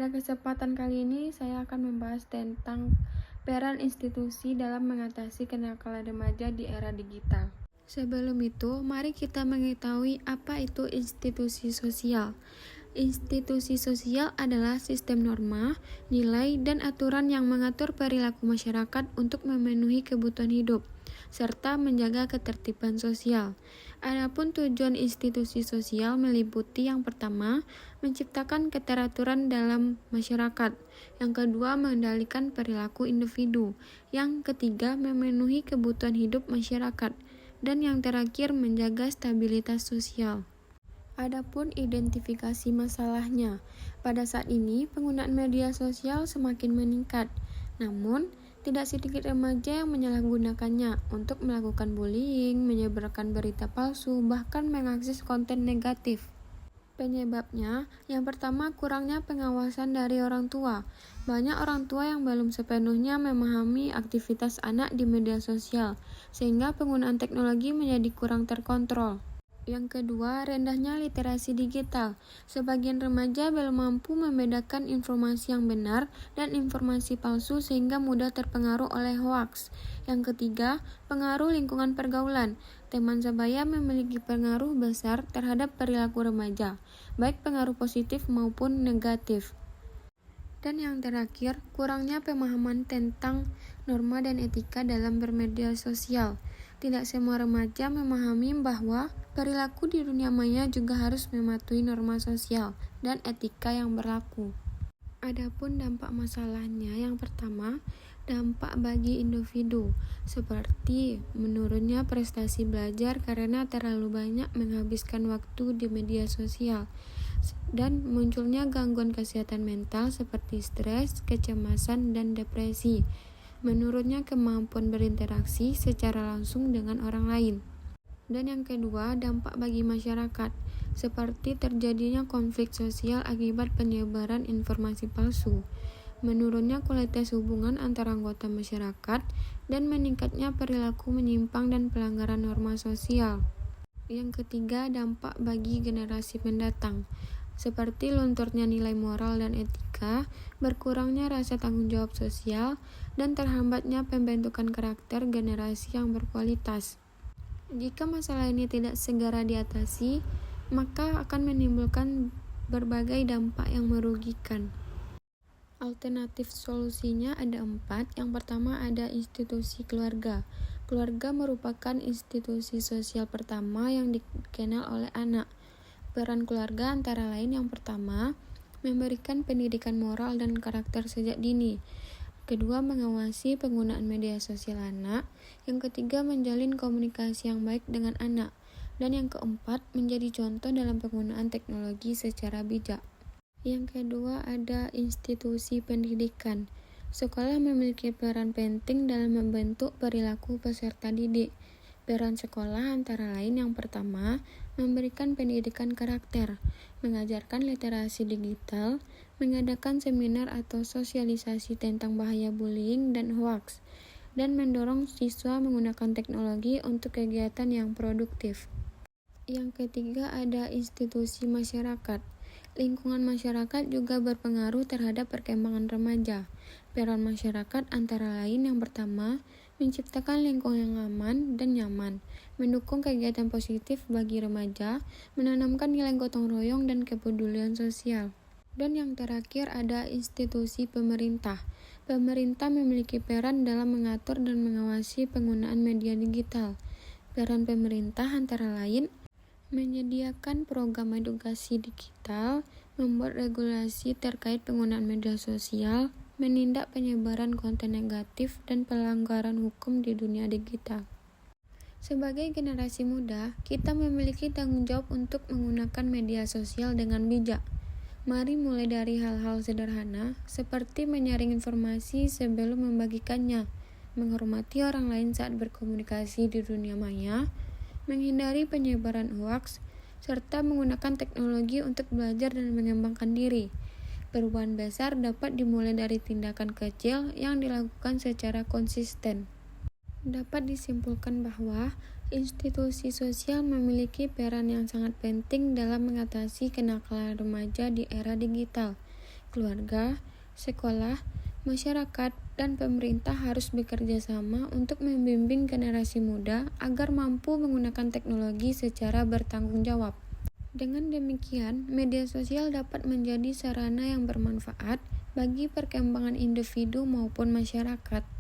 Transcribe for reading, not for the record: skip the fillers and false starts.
Pada kesempatan kali ini, saya akan membahas tentang peran institusi dalam mengatasi kenakalan remaja di era digital. Sebelum itu, mari kita mengetahui apa itu institusi sosial. Institusi sosial adalah sistem norma, nilai, dan aturan yang mengatur perilaku masyarakat untuk memenuhi kebutuhan hidup, serta menjaga ketertiban sosial. Adapun tujuan institusi sosial meliputi yang pertama, menciptakan keteraturan dalam masyarakat. Yang kedua, mengendalikan perilaku individu. Yang ketiga, memenuhi kebutuhan hidup masyarakat. Dan yang terakhir, menjaga stabilitas sosial. Adapun identifikasi masalahnya, pada saat ini penggunaan media sosial semakin meningkat. Namun, tidak sedikit remaja yang menyalahgunakannya untuk melakukan bullying, menyebarkan berita palsu, bahkan mengakses konten negatif. Penyebabnya, yang pertama kurangnya pengawasan dari orang tua. Banyak orang tua yang belum sepenuhnya memahami aktivitas anak di media sosial, sehingga penggunaan teknologi menjadi kurang terkontrol. Yang kedua, rendahnya literasi digital. Sebagian remaja belum mampu membedakan informasi yang benar dan informasi palsu sehingga mudah terpengaruh oleh hoaks. Yang ketiga, pengaruh lingkungan pergaulan. Teman sebaya memiliki pengaruh besar terhadap perilaku remaja, baik pengaruh positif maupun negatif. Dan yang terakhir, kurangnya pemahaman tentang norma dan etika dalam bermedia sosial. Tidak semua remaja memahami bahwa perilaku di dunia maya juga harus mematuhi norma sosial dan etika yang berlaku. Adapun dampak masalahnya, yang pertama, dampak bagi individu, seperti menurunnya prestasi belajar karena terlalu banyak menghabiskan waktu di media sosial, dan munculnya gangguan kesehatan mental seperti stres, kecemasan, dan depresi. Menurunnya kemampuan berinteraksi secara langsung dengan orang lain. Dan yang kedua, dampak bagi masyarakat, seperti terjadinya konflik sosial akibat penyebaran informasi palsu, menurunnya kualitas hubungan antara anggota masyarakat, dan meningkatnya perilaku menyimpang dan pelanggaran norma sosial. Yang ketiga, dampak bagi generasi mendatang, seperti lunturnya nilai moral dan etika, berkurangnya rasa tanggung jawab sosial, dan terhambatnya pembentukan karakter generasi yang berkualitas. Jika masalah ini tidak segera diatasi, maka akan menimbulkan berbagai dampak yang merugikan. Alternatif solusinya ada 4. Yang pertama ada institusi keluarga. Keluarga merupakan institusi sosial pertama yang dikenal oleh anak. Peran keluarga antara lain yang pertama, memberikan pendidikan moral dan karakter sejak dini. Kedua, mengawasi penggunaan media sosial anak. Yang ketiga, menjalin komunikasi yang baik dengan anak. Dan yang keempat, menjadi contoh dalam penggunaan teknologi secara bijak. Yang kedua, ada institusi pendidikan. Sekolah memiliki peran penting dalam membentuk perilaku peserta didik. Peran sekolah antara lain yang pertama, memberikan pendidikan karakter, mengajarkan literasi digital, mengadakan seminar atau sosialisasi tentang bahaya bullying dan hoaks, dan mendorong siswa menggunakan teknologi untuk kegiatan yang produktif. Yang ketiga ada institusi masyarakat. Lingkungan masyarakat juga berpengaruh terhadap perkembangan remaja. Peran masyarakat antara lain yang pertama, menciptakan lingkungan yang aman dan nyaman, mendukung kegiatan positif bagi remaja, menanamkan nilai gotong royong dan kepedulian sosial. Dan yang terakhir ada institusi pemerintah. Pemerintah memiliki peran dalam mengatur dan mengawasi penggunaan media digital. Peran pemerintah antara lain menyediakan program edukasi digital, membuat regulasi terkait penggunaan media sosial, menindak penyebaran konten negatif dan pelanggaran hukum di dunia digital. Sebagai generasi muda, kita memiliki tanggung jawab untuk menggunakan media sosial dengan bijak. Mari mulai dari hal-hal sederhana, seperti menyaring informasi sebelum membagikannya, menghormati orang lain saat berkomunikasi di dunia maya, menghindari penyebaran hoaks, serta menggunakan teknologi untuk belajar dan mengembangkan diri. Perubahan besar dapat dimulai dari tindakan kecil yang dilakukan secara konsisten. Dapat disimpulkan bahwa institusi sosial memiliki peran yang sangat penting dalam mengatasi kenakalan remaja di era digital. Keluarga, sekolah, masyarakat, dan pemerintah harus bekerja sama untuk membimbing generasi muda agar mampu menggunakan teknologi secara bertanggung jawab. Dengan demikian, media sosial dapat menjadi sarana yang bermanfaat bagi perkembangan individu maupun masyarakat.